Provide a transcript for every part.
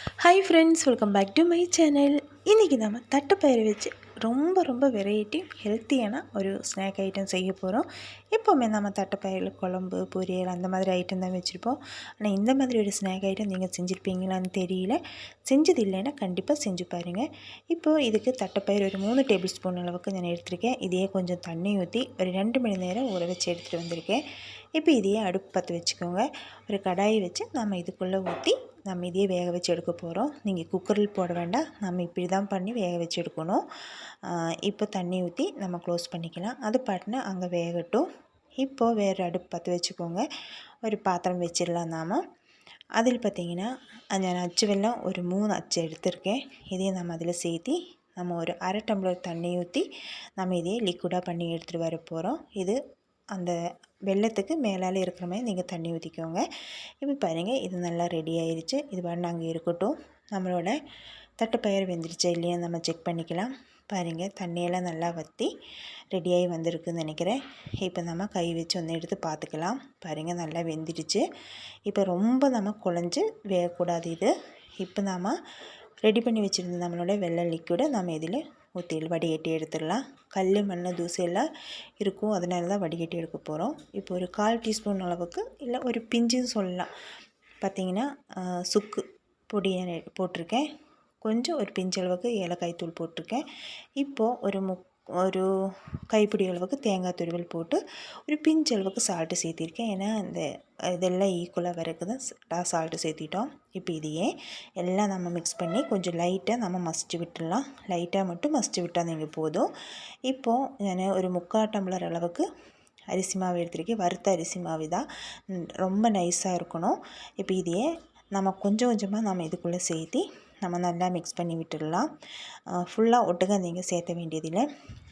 Hi friends, welcome back to my channel. இன்றைக்கி நம்ம தட்டைப்பயிறு வச்சு ரொம்ப வெரைட்டி ஹெல்த்தியான ஒரு ஸ்நாக் ஐட்டம் செய்ய போகிறோம். எப்போவுமே நம்ம தட்டைப்பயிறு குழம்பு பொரியல் அந்த மாதிரி ஐட்டம் தான் வச்சுருப்போம். ஆனால் இந்த மாதிரி ஒரு ஸ்நாக் ஐட்டம் நீங்கள் செஞ்சுருப்பீங்களான்னு தெரியல. செஞ்சது இல்லைன்னா கண்டிப்பாக செஞ்சு பாருங்கள். இப்போது இதுக்கு தட்டைப்பயிறு ஒரு 3 டேபிள் ஸ்பூன் அளவுக்கு நான் எடுத்திருக்கேன். இதையே கொஞ்சம் தண்ணி ஊற்றி ஒரு 2 மணி நேரம் ஊற வச்சு எடுத்துகிட்டு வந்திருக்கேன். இப்போ இதையே அடுப்பு பற்ற வச்சுக்கோங்க. ஒரு கடாயை வச்சு நம்ம இதுக்குள்ளே ஊற்றி நம்ம இதையே வேக வச்சு எடுக்க போகிறோம். நீங்கள் குக்கரில் போட வேண்டாம், நம்ம இப்படி தான் பண்ணி வேக வச்சு எடுக்கணும். இப்போ தண்ணி ஊற்றி நம்ம க்ளோஸ் பண்ணிக்கலாம். அது பாட்டுன்னு அங்கே வேகட்டும். இப்போது வேறு அடுப்பு பற்ற வச்சுக்கோங்க. ஒரு பாத்திரம் வச்சிடலாம் நாம். அதில் பார்த்திங்கன்னா நான் அச்சு வெல்லம் ஒரு 3 அச்சு எடுத்திருக்கேன். இதையும் நம்ம அதில் சேர்த்தி நம்ம ஒரு அரை டம்ளர் தண்ணி ஊற்றி நம்ம இதையே லிக்விடாக பண்ணி எடுத்துகிட்டு வர போகிறோம். இது அந்த வெள்ளத்துக்கு மேலால் இருக்கிற மாதிரி நீங்கள் தண்ணி ஊற்றிக்கோங்க. இப்போ பாருங்கள், இது நல்லா ரெடி ஆயிடுச்சு. இது பாருங்க அங்கே இருக்கட்டும். நம்மளோட தட்டைப்பயிறு வெந்துருச்சா இல்லையா நம்ம செக் பண்ணிக்கலாம். பாருங்கள், தண்ணியெல்லாம் நல்லா வற்றி ரெடியாகி வந்திருக்குன்னு நினைக்கிறேன். இப்போ நம்ம கை வச்சு ஒன்று எடுத்து பார்த்துக்கலாம். பாருங்கள், நல்லா வெந்துடுச்சு. இப்போ ரொம்ப நம்ம குழஞ்சி வேகக்கூடாது இது. இப்போ நாம் ரெடி பண்ணி வச்சுருந்த நம்மளோட வெள்ளை லிக்விடை நம்ம இதில் ஊற்றி வடிகட்டி எடுத்துடலாம். கல் மண் தூசையெல்லாம் இருக்கும், அதனால தான் வடிகட்டி எடுக்க போகிறோம். இப்போ ஒரு 1/4 டீஸ்பூன் அளவுக்கு இல்லை ஒரு பிஞ்சுன்னு சொல்லலாம். பார்த்திங்கன்னா சுக்கு பொடியை போட்டிருக்கேன். கொஞ்சம் ஒரு பிஞ்சு அளவுக்கு ஏலக்காய் தூள் போட்டிருக்கேன். இப்போது ஒரு கைப்பிடி அளவுக்கு தேங்காய் துருவல் போட்டு ஒரு பிஞ்சு அளவுக்கு சால்ட்டு சேர்த்திருக்கேன். ஏன்னா இந்த இதெல்லாம் ஈக்குவலாக வரைக்கும் தான் சால்ட்டு சேர்த்திட்டோம். இப்போ இதையே எல்லாம் நம்ம மிக்ஸ் பண்ணி கொஞ்சம் லைட்டாக நம்ம மசிச்சு விட்டுடலாம். லைட்டாக மட்டும் மசிச்சு விட்டால் நீங்கள் போதும். இப்போது நான் ஒரு 3/4 டம்ளர் அளவுக்கு அரிசி மாவு எடுத்துருக்கேன். வறுத்த அரிசி மாவு தான், ரொம்ப நைஸாக இருக்கணும். இப்போ இதையே நம்ம கொஞ்சம் கொஞ்சமாக நம்ம இதுக்குள்ளே சேர்த்தி நம்ம நல்லா மிக்ஸ் பண்ணி விட்டுடலாம். ஃபுல்லாக ஒட்டுக்க நீங்கள் சேர்த்த வேண்டியதில்லை.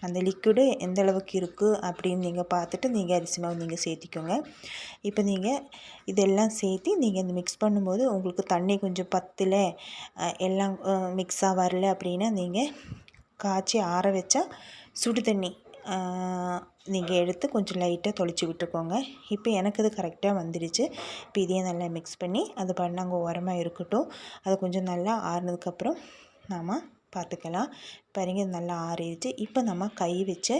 அந்த லிக்விடு எந்த அளவுக்கு இருக்குது அப்படின்னு நீங்கள் பார்த்துட்டு நீங்கள் அரிசி மாவு நீங்கள் சேர்த்திக்கோங்க. இப்போ நீங்கள் இதெல்லாம் சேர்த்தி நீங்கள் இந்த மிக்ஸ் பண்ணும்போது உங்களுக்கு தண்ணி கொஞ்சம் பத்தலை, எல்லாம் மிக்ஸாக வரல அப்படின்னா நீங்கள் காய்ச்சி ஆற வச்சா சுடு தண்ணி நீங்கள் எடுத்து கொஞ்சம் லைட்டாக தொளிச்சு விட்டுக்கோங்க. இப்போ எனக்கு இது கரெக்டாக வந்துடுச்சு. இப்போ இதையே நல்லா மிக்ஸ் பண்ணி அது பண்ணாங்க ஓரமாக இருக்கட்டும். அது கொஞ்சம் நல்லா ஆறுனதுக்கப்புறம் நாம் பார்த்துக்கலாம். பாருங்க, நல்லா ஆறிடுச்சு. இப்போ நம்ம கை வச்சு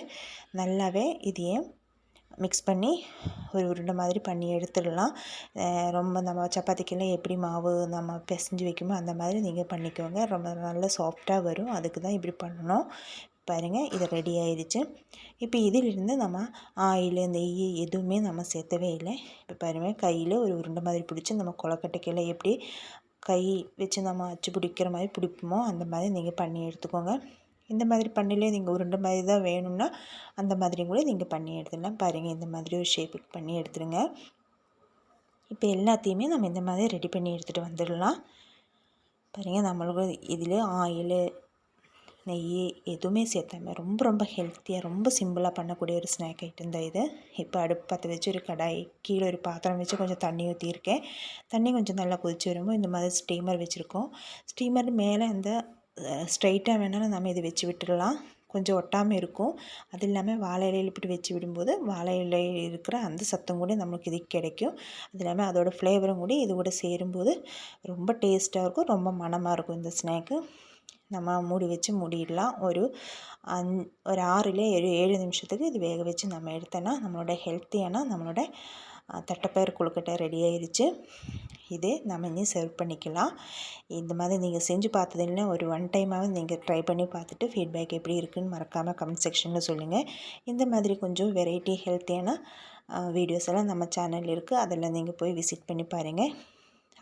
நல்லாவே இதையே மிக்ஸ் பண்ணி ஒரு உருண்டை மாதிரி பண்ணி எடுத்துடலாம். ரொம்ப நம்ம சப்பாத்திக்கெல்லாம் எப்படி மாவு நம்ம பிசைஞ்சு வைக்குமோ அந்த மாதிரி நீங்கள் பண்ணிக்கோங்க. ரொம்ப நல்லா சாஃப்டாக வரும். அதுக்கு தான் இப்படி பண்ணணும். பாருங்கள், இது ரெடி ஆயிடுச்சு. இப்போ இதிலிருந்து நம்ம ஆயில் நெய் எதுவுமே நம்ம சேர்த்தவே இல்லை. இப்போ பாருங்கள், கையில் ஒரு உருண்டை மாதிரி பிடிச்சி நம்ம கொலக்கட்டைக்கெல்லாம் எப்படி கை வச்சு நம்ம அச்சு பிடிக்கிற மாதிரி பிடிப்போமோ அந்த மாதிரி நீங்கள் பண்ணி எடுத்துக்கோங்க. இந்த மாதிரி பண்ணிலே நீங்கள் உருண்டை மாதிரி தான் வேணும்னா அந்த மாதிரி கூட நீங்கள் பண்ணி எடுத்துடலாம். பாருங்கள், இந்த மாதிரி ஒரு ஷேப்புக்கு பண்ணி எடுத்துடுங்க. இப்போ எல்லாத்தையுமே நம்ம இந்த மாதிரி ரெடி பண்ணி எடுத்துகிட்டு வந்துடலாம். பாருங்கள், நம்மளுக்கு இதில் ஆயில் நெய் எதுவுமே சேர்த்தாம ரொம்ப ஹெல்த்தியாக ரொம்ப சிம்பிளாக பண்ணக்கூடிய ஒரு ஸ்நாக் ஐட்டம் தான் இது. இப்போ அடுப்பு பற்ற வச்சு ஒரு கடாய் கீழே ஒரு பாத்திரம் வச்சு கொஞ்சம் தண்ணி ஊற்றியிருக்கேன். தண்ணி கொஞ்சம் நல்லா கொதிச்சு வரும்போது இந்த மாதிரி ஸ்டீமர் வச்சுருக்கோம். ஸ்டீமர் மேலே அந்த ஸ்ட்ரைட்டாக வேணாலும் நம்ம இதை வச்சு விட்டுடலாம். கொஞ்சம் ஒட்டாமல் இருக்கும். அது இல்லாமல் வாழை இலையில் இப்படி வச்சு விடும்போது வாழை இலையில் இருக்கிற அந்த சத்தம் கூட நம்மளுக்கு இதுக்கு கிடைக்கும். அது இல்லாமல் அதோட ஃப்ளேவரும் கூட இது கூட சேரும்போது ரொம்ப டேஸ்ட்டாக இருக்கும், ரொம்ப மணமாக இருக்கும். இந்த ஸ்நாக்கு நம்ம மூடி வச்சு மூடிடலாம். ஒரு 6 இல்லை 7 நிமிஷத்துக்கு இது வேக வச்சு நம்ம எடுத்தோன்னா நம்மளோட ஹெல்த்தியான நம்மளோட தட்டைப்பயிறு கொழுக்கட்டை ரெடி ஆயிடுச்சு. இது நம்ம இனி சர்வ் பண்ணிக்கலாம். இந்த மாதிரி நீங்கள் செஞ்சு பார்த்ததில்லைன்னா ஒரு 1 டைமாவது நீங்கள் ட்ரை பண்ணி பார்த்துட்டு ஃபீட்பேக் எப்படி இருக்குதுன்னு மறக்காமல் கமெண்ட் செக்ஷனில் சொல்லுங்கள். இந்த மாதிரி கொஞ்சம் வெரைட்டி ஹெல்த்தியான வீடியோஸ் எல்லாம் நம்ம சேனலில் இருக்குது. அதெல்லாம் நீங்கள் போய் விசிட் பண்ணி பாருங்கள்.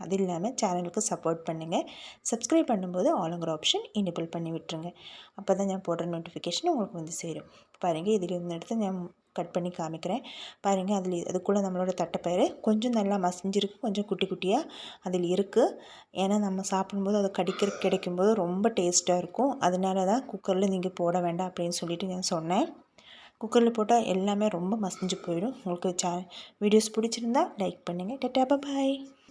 அது இல்லாமல் சேனலுக்கு சப்போர்ட் பண்ணுங்கள். சப்ஸ்கிரைப் பண்ணும்போது ஆளுங்கிற ஆப்ஷன் எனேபிள் பண்ணி விட்டுருங்க. அப்போ தான் நான் போடுற நோட்டிஃபிகேஷன் உங்களுக்கு வந்து சேரும். பாருங்கள், இதில் இந்த இடத்த நான் கட் பண்ணி காமிக்கிறேன். பாருங்கள், அதுக்குள்ளே நம்மளோட தட்டைப்பயிறு கொஞ்சம் நல்லா மசிஞ்சிருக்கு, கொஞ்சம் குட்டி குட்டியாக அதில் இருக்குது. ஏன்னா நம்ம சாப்பிடும்போது அதை கடிக்கிறதுக்கு கிடைக்கும்போது ரொம்ப டேஸ்ட்டாக இருக்கும். அதனால தான் குக்கரில் நீங்கள் போட வேண்டாம் அப்படின்னு சொல்லிட்டு நான் சொன்னேன். குக்கரில் போட்டால் எல்லாமே ரொம்ப மசிஞ்சு போயிடும். உங்களுக்கு வீடியோஸ் பிடிச்சிருந்தா லைக் பண்ணுங்கள். டாடா, பாய்.